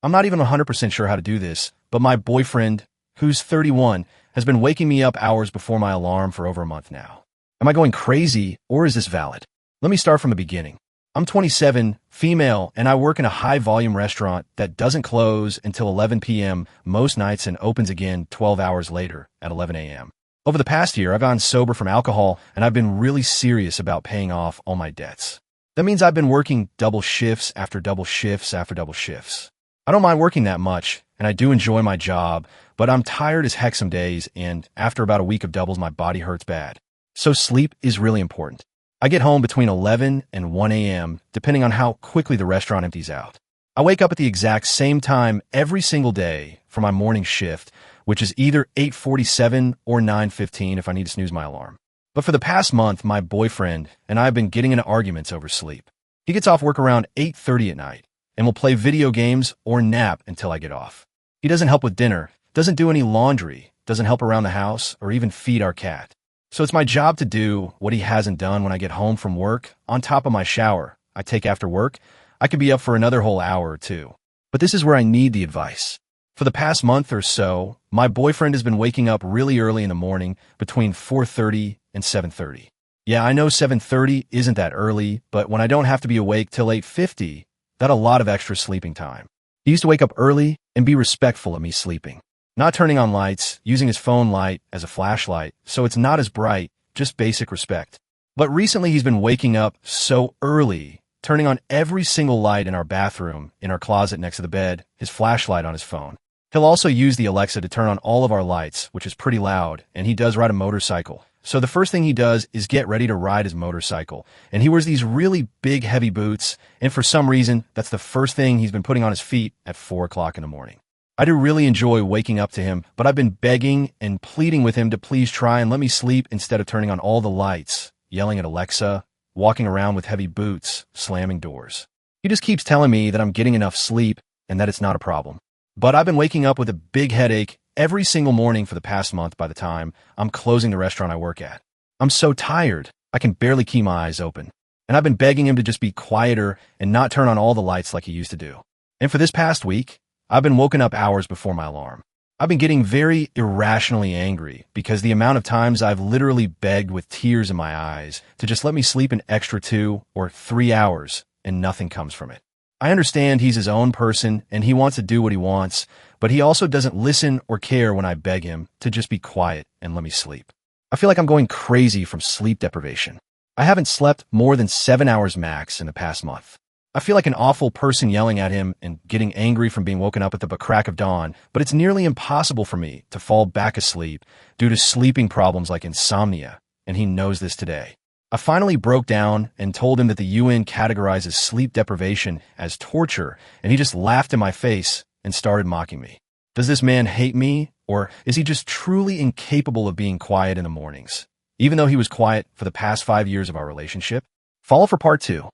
I'm not even 100% sure how to do this, but my boyfriend, who's 31, has been waking me up hours before my alarm for over a month now. Am I going crazy, or is this valid? Let me start from the beginning. I'm 27, female, and I work in a high-volume restaurant that doesn't close until 11 p.m. most nights and opens again 12 hours later at 11 a.m. Over the past year, I've gone sober from alcohol, and I've been really serious about paying off all my debts. That means I've been working double shifts after double shifts after double shifts. I don't mind working that much, and I do enjoy my job, but I'm tired as heck some days, and after about a week of doubles, my body hurts bad. So sleep is really important. I get home between 11 and 1 a.m., depending on how quickly the restaurant empties out. I wake up at the exact same time every single day for my morning shift, which is either 8:47 or 9:15 if I need to snooze my alarm. But for the past month, my boyfriend and I have been getting into arguments over sleep. He gets off work around 8:30 at night and will play video games or nap until I get off. He doesn't help with dinner, doesn't do any laundry, doesn't help around the house, or even feed our cat. So it's my job to do what he hasn't done when I get home from work, on top of my shower I take after work. I could be up for another whole hour or two. But this is where I need the advice. For the past month or so, my boyfriend has been waking up really early in the morning between 4:30 and 7:30. Yeah, I know 7:30 isn't that early, but when I don't have to be awake till 8:50, that's a lot of extra sleeping time. He used to wake up early and be respectful of me sleeping, not turning on lights, using his phone light as a flashlight, so it's not as bright, just basic respect. But recently he's been waking up so early, turning on every single light in our bathroom, in our closet next to the bed, his flashlight on his phone. He'll also use the Alexa to turn on all of our lights, which is pretty loud, and he does ride a motorcycle. So the first thing he does is get ready to ride his motorcycle, and he wears these really big, heavy boots, and for some reason, that's the first thing he's been putting on his feet at 4 o'clock in the morning. I do really enjoy waking up to him, but I've been begging and pleading with him to please try and let me sleep instead of turning on all the lights, yelling at Alexa, walking around with heavy boots, slamming doors. He just keeps telling me that I'm getting enough sleep and that it's not a problem. But I've been waking up with a big headache every single morning for the past month by the time I'm closing the restaurant I work at. I'm so tired, I can barely keep my eyes open. And I've been begging him to just be quieter and not turn on all the lights like he used to do. And for this past week, I've been woken up hours before my alarm. I've been getting very irrationally angry because the amount of times I've literally begged with tears in my eyes to just let me sleep an extra 2 or 3 hours and nothing comes from it. I understand he's his own person and he wants to do what he wants, but he also doesn't listen or care when I beg him to just be quiet and let me sleep. I feel like I'm going crazy from sleep deprivation. I haven't slept more than 7 hours max in the past month. I feel like an awful person yelling at him and getting angry from being woken up at the crack of dawn, but it's nearly impossible for me to fall back asleep due to sleeping problems like insomnia, and he knows this today. I finally broke down and told him that the UN categorizes sleep deprivation as torture, and he just laughed in my face and started mocking me. Does this man hate me, or is he just truly incapable of being quiet in the mornings, even though he was quiet for the past 5 years of our relationship? Follow for part 2.